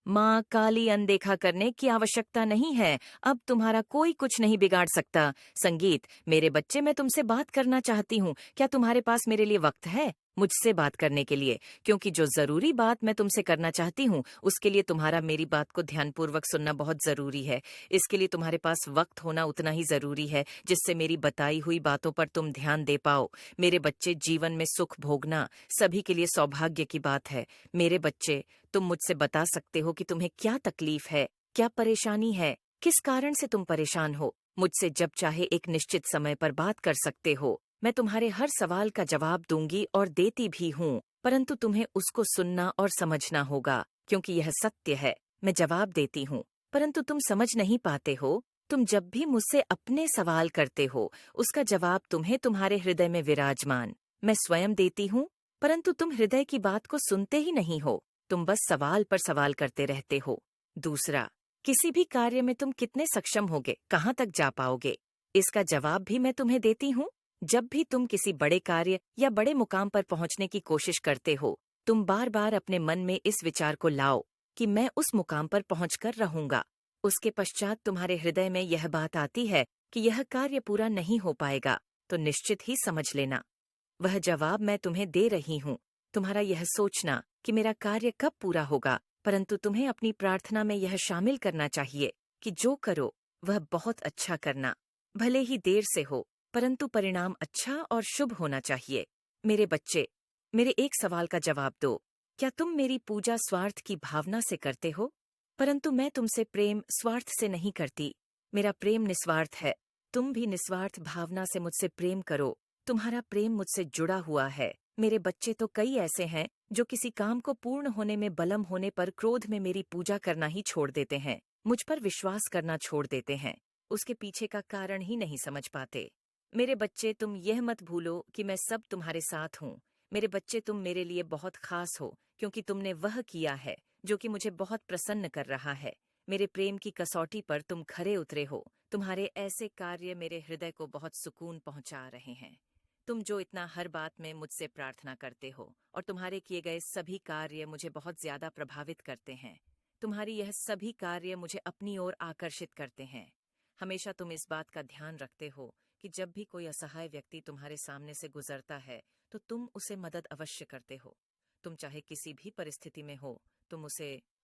माँ, काली अनदेखा करने की आवश्यकता नहीं है। अब तुम्हारा कोई कुछ नहीं बिगाड़ सकता। संगीत, मेरे बच्चे, मैं तुमसे बात करना चाहती हूँ। क्या तुम्हारे पास मेरे लिए वक्त है? मुझसे बात करने के लिए, क्योंकि जो जरूरी बात मैं तुमसे करना चाहती हूँ उसके लिए तुम्हारा मेरी बात को ध्यानपूर्वक सुनना बहुत जरूरी है। इसके लिए तुम्हारे पास वक्त होना उतना ही जरूरी है जिससे मेरी बताई हुई बातों पर तुम ध्यान दे पाओ। मेरे बच्चे, जीवन में सुख भोगना सभी के लिए सौभाग्य की बात है। मेरे बच्चे, तुम मुझसे बता सकते हो कि तुम्हें क्या तकलीफ है, क्या परेशानी है, किस कारण से तुम परेशान हो। मुझसे जब चाहे एक निश्चित समय पर बात कर सकते हो। मैं तुम्हारे हर सवाल का जवाब दूंगी और देती भी हूँ, परंतु तुम्हें उसको सुनना और समझना होगा, क्योंकि यह सत्य है। मैं जवाब देती हूँ, परंतु तुम समझ नहीं पाते हो। तुम जब भी मुझसे अपने सवाल करते हो, उसका जवाब तुम्हें तुम्हारे हृदय में विराजमान मैं स्वयं देती हूँ, परंतु तुम हृदय की बात को सुनते ही नहीं हो। तुम बस सवाल पर सवाल करते रहते हो। दूसरा, किसी भी कार्य में तुम कितने सक्षम होगे, कहाँ तक जा पाओगे, इसका जवाब भी मैं तुम्हें देती हूँ। जब भी तुम किसी बड़े कार्य या बड़े मुकाम पर पहुंचने की कोशिश करते हो, तुम बार बार अपने मन में इस विचार को लाओ कि मैं उस मुकाम पर पहुंचकर रहूंगा। उसके पश्चात तुम्हारे हृदय में यह बात आती है कि यह कार्य पूरा नहीं हो पाएगा, तो निश्चित ही समझ लेना वह जवाब मैं तुम्हें दे रही हूँ। तुम्हारा यह सोचना कि मेरा कार्य कब पूरा होगा, परंतु तुम्हें अपनी प्रार्थना में यह शामिल करना चाहिए कि जो करो वह बहुत अच्छा करना। भले ही देर से हो, परंतु परिणाम अच्छा और शुभ होना चाहिए। मेरे बच्चे, मेरे एक सवाल का जवाब दो। क्या तुम मेरी पूजा स्वार्थ की भावना से करते हो? परंतु मैं तुमसे प्रेम स्वार्थ से नहीं करती। मेरा प्रेम निस्वार्थ है। तुम भी निस्वार्थ भावना से मुझसे प्रेम करो। तुम्हारा प्रेम मुझसे जुड़ा हुआ है। मेरे बच्चे, तो कई ऐसे हैं जो किसी काम को पूर्ण होने में बलम होने पर क्रोध में मेरी पूजा करना ही छोड़ देते हैं, मुझ पर विश्वास करना छोड़ देते हैं, उसके पीछे का कारण ही नहीं समझ पाते। मेरे बच्चे, तुम यह मत भूलो कि मैं सब तुम्हारे साथ हूँ। मेरे बच्चे, तुम मेरे लिए बहुत खास हो, क्योंकि तुमने वह किया है जो कि मुझे बहुत प्रसन्न कर रहा है। मेरे प्रेम की कसौटी पर तुम खरे उतरे हो। तुम्हारे ऐसे कार्य मेरे हृदय को बहुत सुकून पहुंचा रहे हैं। तुम जो इतना हर बात में मुझसे प्रार्थना करते हो और तुम्हारे किए गए सभी कार्य मुझे बहुत ज्यादा प्रभावित करते हैं। तुम्हारी यह सभी कार्य मुझे अपनी ओर आकर्षित करते हैं। हमेशा तुम इस बात का ध्यान रखते हो कि जब भी कोई असहाय व्यक्ति तुम्हारे सामने से गुजरता है तो तुम उसे मदद अवश्य करते हो। तुम चाहे किसी भी परिस्थिति में हो, तुम उसे